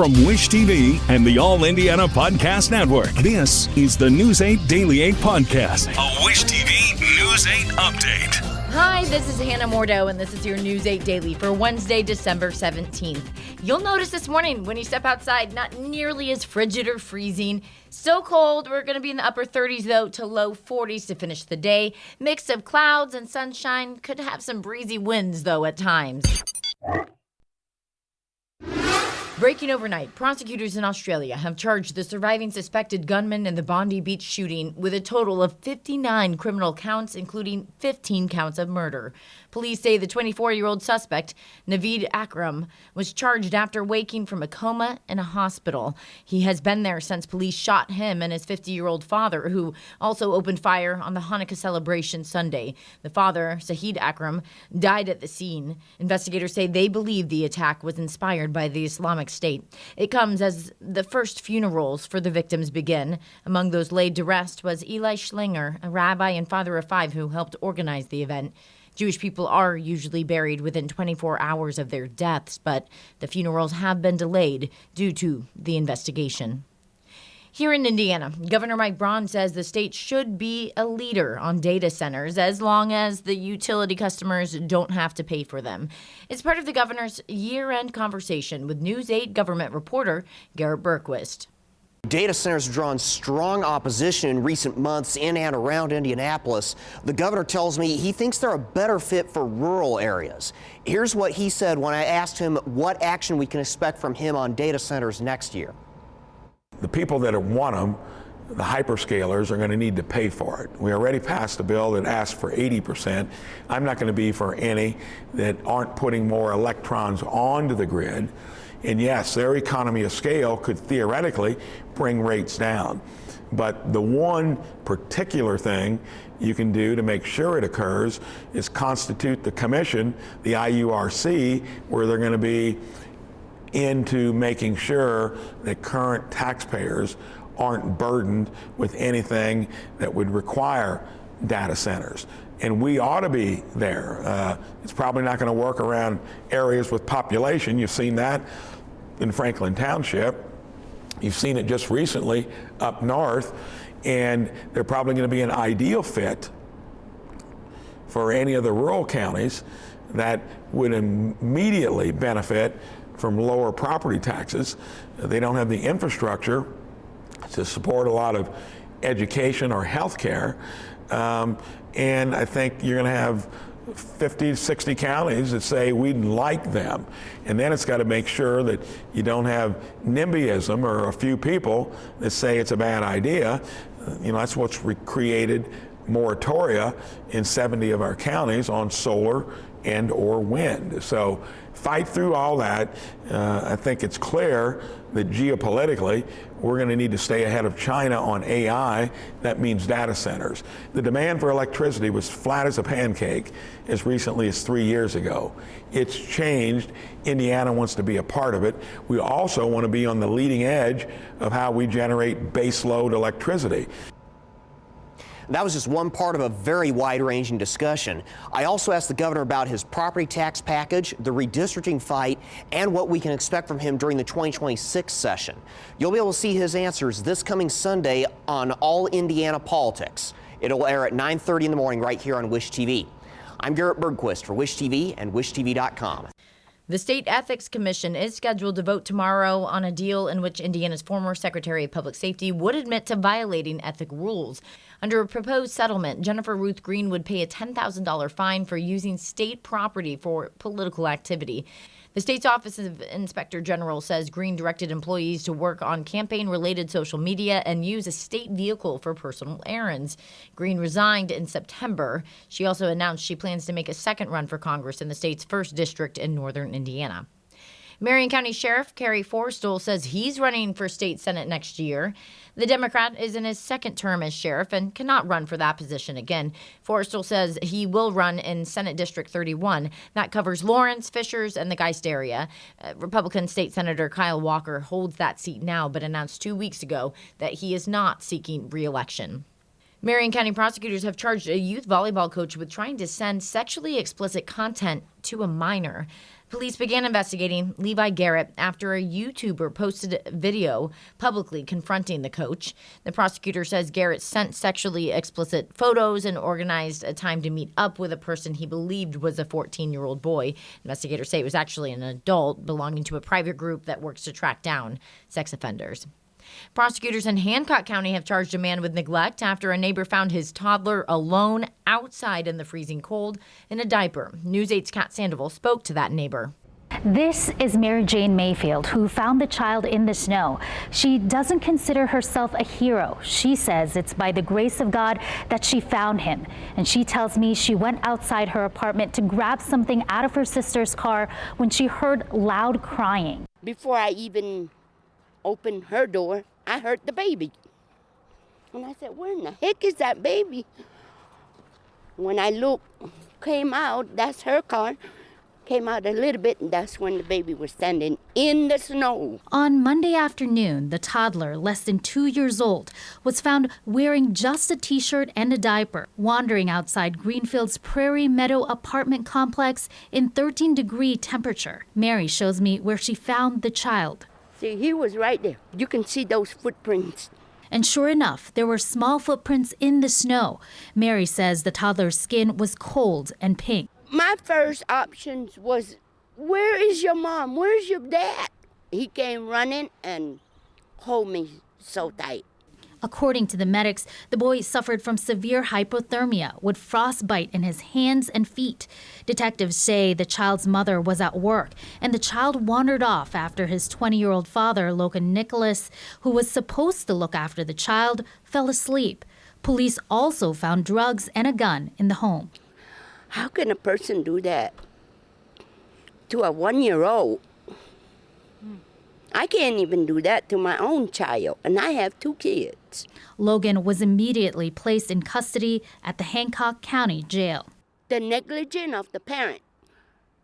From Wish TV and the All Indiana Podcast Network, this is the News 8 Daily 8 Podcast, a Wish TV News 8 update. Hi, this is Hannah Mordo, and this is your News 8 Daily for Wednesday, December 17th. You'll notice this morning when you step outside, not nearly as frigid or freezing. So cold, we're going to be in the upper 30s, though, to low 40s to finish the day. Mix of clouds and sunshine. Could have some breezy winds, though, at times. Breaking overnight, prosecutors in Australia have charged the surviving suspected gunman in the Bondi Beach shooting with a total of 59 criminal counts, including 15 counts of murder. Police say the 24-year-old suspect, Naveed Akram, was charged after waking from a coma in a hospital. He has been there since police shot him and his 50-year-old father, who also opened fire on the Hanukkah celebration Sunday. The father, Sahid Akram, died at the scene. Investigators say they believe the attack was inspired by the Islamic State. It comes as the first funerals for the victims begin. Among those laid to rest was Eli Schlinger, a rabbi and father of 5 who helped organize the event. Jewish people are usually buried within 24 hours of their deaths, but the funerals have been delayed due to the investigation. Here in Indiana, Governor Mike Braun says the state should be a leader on data centers as long as the utility customers don't have to pay for them. It's part of the governor's year-end conversation with News 8 government reporter Garrett Bergquist. Data centers have drawn strong opposition in recent months in and around Indianapolis. The governor tells me he thinks they're a better fit for rural areas. Here's what he said when I asked him what action we can expect from him on data centers next year. The people that want them, the hyperscalers, are going to need to pay for it. We already passed a bill that asked for 80%. I'm not going to be for any that aren't putting more electrons onto the grid. And yes, their economy of scale could theoretically bring rates down. But the one particular thing you can do to make sure it occurs is constitute the commission, the IURC, where they're going to be into making sure that current taxpayers aren't burdened with anything that would require data centers. And we ought to be there. It's probably not going to work around areas with population. You've seen that in Franklin Township. You've seen it just recently up north. And they're probably going to be an ideal fit for any of the rural counties that would immediately benefit from lower property taxes. They don't have the infrastructure to support a lot of education or health care. And I think you're going to have 50, 60 counties that say we'd like them. And then it's got to make sure that you don't have NIMBYism or a few people that say it's a bad idea. That's what's created moratoria in 70 of our counties on solar and or wind. So fight through all that. I think it's clear that geopolitically, we're going to need to stay ahead of China on AI. That means data centers. The demand for electricity was flat as a pancake as recently as 3 years ago. It's changed. Indiana wants to be a part of it. We also want to be on the leading edge of how we generate baseload electricity. That was just one part of a very wide-ranging discussion. I also asked the governor about his property tax package, the redistricting fight, and what we can expect from him during the 2026 session. You'll be able to see his answers this coming Sunday on All Indiana Politics. It'll air at 9:30 in the morning right here on Wish TV. I'm Garrett Bergquist for Wish TV and WishTV.com. The State Ethics Commission is scheduled to vote tomorrow on a deal in which Indiana's former Secretary of Public Safety would admit to violating ethic rules. Under a proposed settlement, Jennifer Ruth Green would pay a $10,000 fine for using state property for political activity. The state's Office of Inspector General says Green directed employees to work on campaign-related social media and use a state vehicle for personal errands. Green resigned in September. She also announced she plans to make a second run for Congress in the state's 1st district in northern Indiana. Marion County Sheriff Kerry Forstall says he's running for state senate next year. The Democrat is in his second term as sheriff and cannot run for that position again. Forstall says he will run in Senate District 31. That covers Lawrence, Fishers, and the Geist area. Republican State Senator Kyle Walker holds that seat now, but announced 2 weeks ago that he is not seeking re-election. Marion County prosecutors have charged a youth volleyball coach with trying to send sexually explicit content to a minor. Police began investigating Levi Garrett after a YouTuber posted a video publicly confronting the coach. The prosecutor says Garrett sent sexually explicit photos and organized a time to meet up with a person he believed was a 14-year-old boy. Investigators say it was actually an adult belonging to a private group that works to track down sex offenders. Prosecutors in Hancock County have charged a man with neglect after a neighbor found his toddler alone outside in the freezing cold in a diaper. News 8's Kat Sandoval spoke to that neighbor. This is Mary Jane Mayfield, who found the child in the snow. She doesn't consider herself a hero. She says it's by the grace of God that she found him. And she tells me she went outside her apartment to grab something out of her sister's car when she heard loud crying. Before I even opened her door, I heard the baby. And I said, where in the heck is that baby? When I looked, came out, that's her car. Came out a little bit, and that's when the baby was standing in the snow. On Monday afternoon, the toddler, less than 2 years old, was found wearing just a t-shirt and a diaper, wandering outside Greenfield's Prairie Meadow apartment complex in 13-degree temperature. Mary shows me where she found the child. See, he was right there. You can see those footprints. And sure enough, there were small footprints in the snow. Mary says the toddler's skin was cold and pink. My first option was, where is your mom? Where's your dad? He came running and hold me so tight. According to the medics, the boy suffered from severe hypothermia with frostbite in his hands and feet. Detectives say the child's mother was at work, and the child wandered off after his 20-year-old father, Logan Nicholas, who was supposed to look after the child, fell asleep. Police also found drugs and a gun in the home. How can a person do that to a 1-year-old? I can't even do that to my own child, and I have 2 kids. Logan was immediately placed in custody at the Hancock County Jail. The negligence of the parent.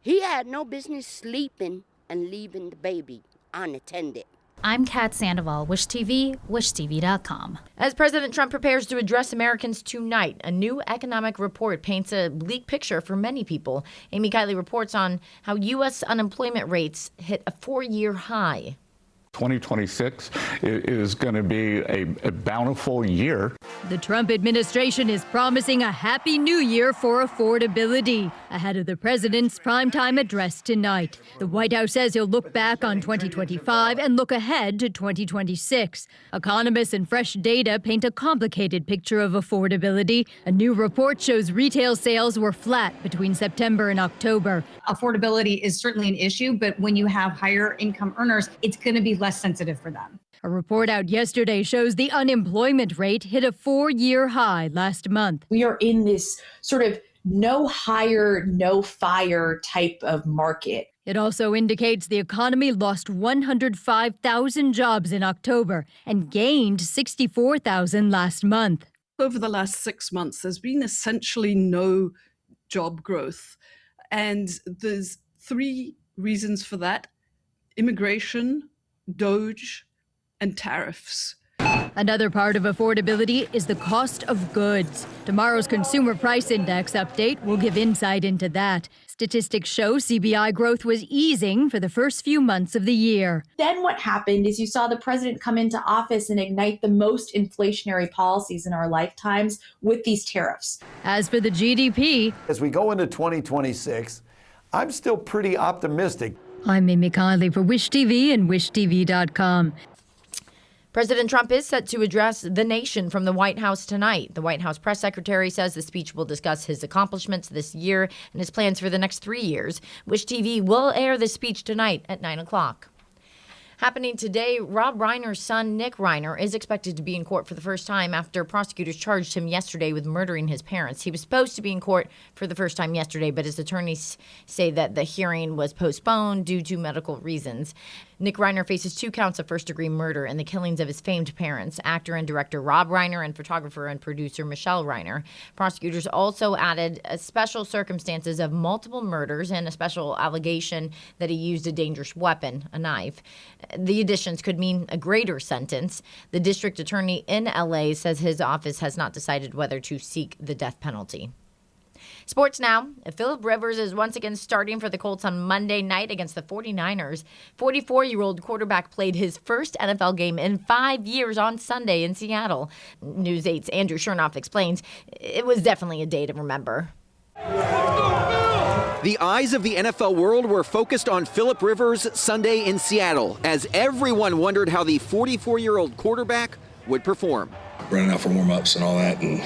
He had no business sleeping and leaving the baby unattended. I'm Kat Sandoval, Wish TV, wishtv.com. As President Trump prepares to address Americans tonight, a new economic report paints a bleak picture for many people. Amy Kiley reports on how U.S. unemployment rates hit a 4-year high. 2026 is going to be a bountiful year. The Trump administration is promising a happy new year for affordability ahead of the president's primetime address tonight. The White House says he'll look back on 2025 and look ahead to 2026. Economists and fresh data paint a complicated picture of affordability. A new report shows retail sales were flat between September and October. Affordability is certainly an issue, but when you have higher income earners, it's going to be less sensitive for them. A report out yesterday shows the unemployment rate hit a 4-year high last month. We are in this sort of no hire, no fire type of market. It also indicates the economy lost 105,000 jobs in October and gained 64,000 last month. Over the last 6 months, there's been essentially no job growth. And there's 3 reasons for that: immigration, DOGE, and tariffs. Another part of affordability is the cost of goods. Tomorrow's Consumer Price Index update will give insight into that. Statistics show CPI growth was easing for the first few months of the year. Then what happened is you saw the president come into office and ignite the most inflationary policies in our lifetimes with these tariffs. As for the GDP, as we go into 2026, I'm still pretty optimistic. I'm Amy Kiley for Wish TV and wishtv.com. President Trump is set to address the nation from the White House tonight. The White House press secretary says the speech will discuss his accomplishments this year and his plans for the next 3 years. Wish TV will air the speech tonight at 9 o'clock. Happening today, Rob Reiner's son, Nick Reiner, is expected to be in court for the first time after prosecutors charged him yesterday with murdering his parents. He was supposed to be in court for the first time yesterday, but his attorneys say that the hearing was postponed due to medical reasons. Nick Reiner faces 2 counts of first-degree murder in the killings of his famed parents, actor and director Rob Reiner and photographer and producer Michelle Reiner. Prosecutors also added special circumstances of multiple murders and a special allegation that he used a dangerous weapon, a knife. The additions could mean a greater sentence. The district attorney in L.A. says his office has not decided whether to seek the death penalty. Sports now. Philip Rivers is once again starting for the Colts on Monday night against the 49ers. 44-year-old quarterback played his first NFL game in 5 years on Sunday in Seattle. News 8's Andrew Chernoff explains it was definitely a day to remember. The eyes of the NFL world were focused on Philip Rivers Sunday in Seattle as everyone wondered how the 44-year-old quarterback would perform. Running out for warm-ups and all that, and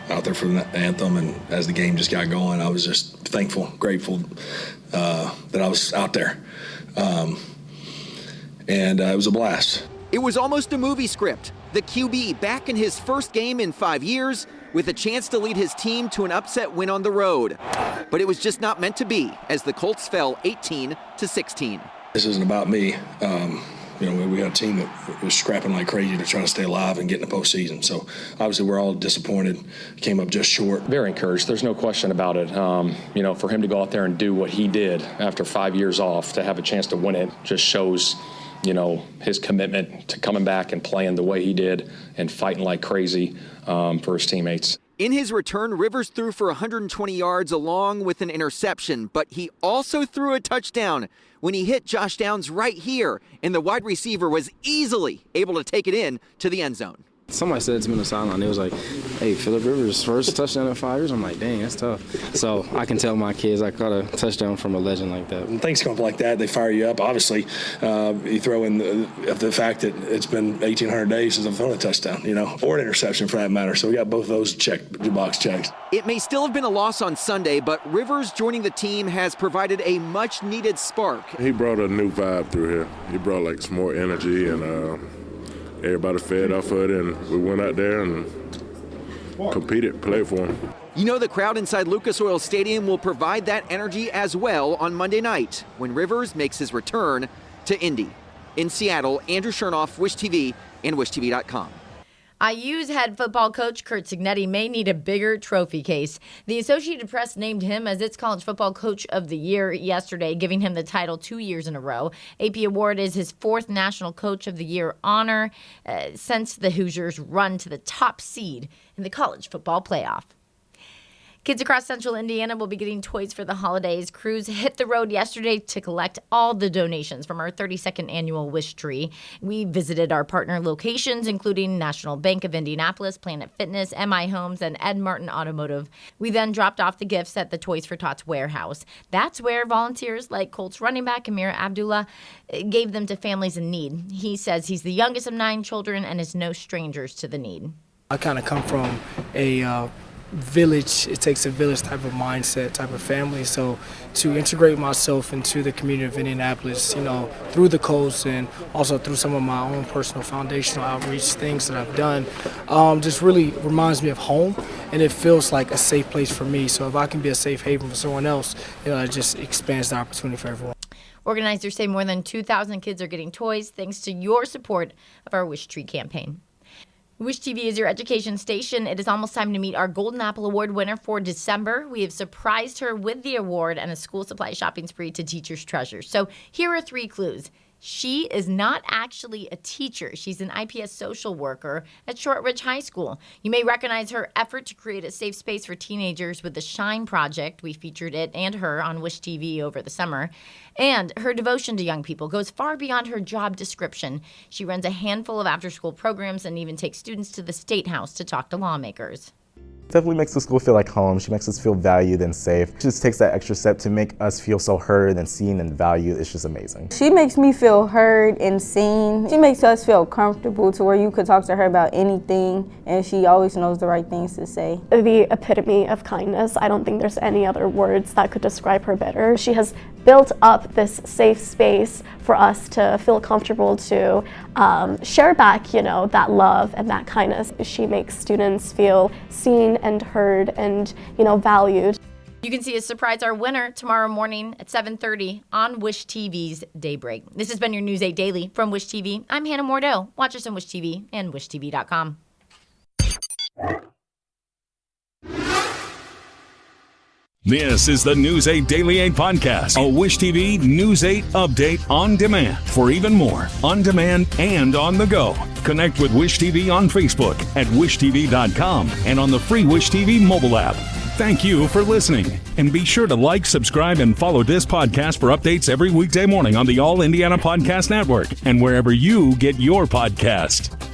out there for the anthem, and as the game just got going, I was just thankful, grateful that I was out there. And it was a blast. It was almost a movie script. The QB back in his first game in 5 years with a chance to lead his team to an upset win on the road. But it was just not meant to be as the Colts fell 18-16. This isn't about me. We got a team that was scrapping like crazy to try to stay alive and get in the postseason. So obviously we're all disappointed. Came up just short. Very encouraged. There's no question about it. For him to go out there and do what he did after 5 years off, to have a chance to win it, just shows, his commitment to coming back and playing the way he did and fighting like crazy for his teammates. In his return, Rivers threw for 120 yards along with an interception, but he also threw a touchdown when he hit Josh Downs right here, and the wide receiver was easily able to take it in to the end zone. Somebody said to me on the sideline, it was like, hey, Philip Rivers' first touchdown in 5 years. I'm like, dang, that's tough. So I can tell my kids I caught a touchdown from a legend like that. When things come up like that, they fire you up. Obviously, you throw in the fact that it's been 1,800 days since I've thrown a touchdown, or an interception for that matter. So we got both of those box checks. It may still have been a loss on Sunday, but Rivers joining the team has provided a much-needed spark. He brought a new vibe through here. He brought some more energy, and everybody fed off of it, and we went out there and competed, played for him. The crowd inside Lucas Oil Stadium will provide that energy as well on Monday night when Rivers makes his return to Indy. In Seattle, Andrew Chernoff, Wish TV, and WishTV.com. IU's head football coach Curt Cignetti may need a bigger trophy case. The Associated Press named him as its college football coach of the year yesterday, giving him the title 2 years in a row. AP Award is his 4th National Coach of the Year honor since the Hoosiers' run to the top seed in the college football playoff. Kids across central Indiana will be getting toys for the holidays. Crews hit the road yesterday to collect all the donations from our 32nd annual Wish Tree. We visited our partner locations, including National Bank of Indianapolis, Planet Fitness, MI Homes, and Ed Martin Automotive. We then dropped off the gifts at the Toys for Tots warehouse. That's where volunteers like Colts running back Amir Abdullah gave them to families in need. He says he's the youngest of 9 children and is no strangers to the need. I kind of come from a village, it takes a village type of mindset, type of family. So to integrate myself into the community of Indianapolis, through the Colts and also through some of my own personal foundational outreach things that I've done, just really reminds me of home, and it feels like a safe place for me. So if I can be a safe haven for someone else, it just expands the opportunity for everyone. Organizers say more than 2,000 kids are getting toys thanks to your support of our Wish Tree campaign. Wish TV is your education station. It is almost time to meet our Golden Apple Award winner for December. We have surprised her with the award and a school supply shopping spree to teachers' treasures. So here are 3 clues. She is not actually a teacher. She's an IPS social worker at Shortridge High School. You may recognize her effort to create a safe space for teenagers with the Shine Project. We featured it and her on Wish TV over the summer. And her devotion to young people goes far beyond her job description. She runs a handful of after-school programs and even takes students to the State House to talk to lawmakers. Definitely makes the school feel like home. She makes us feel valued and safe. She just takes that extra step to make us feel so heard and seen and valued. It's just amazing. She makes me feel heard and seen. She makes us feel comfortable to where you could talk to her about anything, and she always knows the right things to say. The epitome of kindness. I don't think there's any other words that could describe her better. She has built up this safe space for us to feel comfortable to share back, that love and that kindness. She makes students feel seen and heard and, valued. You can see us surprise our winner tomorrow morning at 7:30 on Wish TV's Daybreak. This has been your News 8 Daily from Wish TV. I'm Hannah Mordeau. Watch us on Wish TV and WishTV.com. This is the News 8 Daily 8 podcast, a Wish TV News 8 update on demand. For even more, on demand and on the go. Connect with Wish TV on Facebook at WishTV.com and on the free Wish TV mobile app. Thank you for listening. And be sure to like, subscribe, and follow this podcast for updates every weekday morning on the All Indiana Podcast Network and wherever you get your podcast.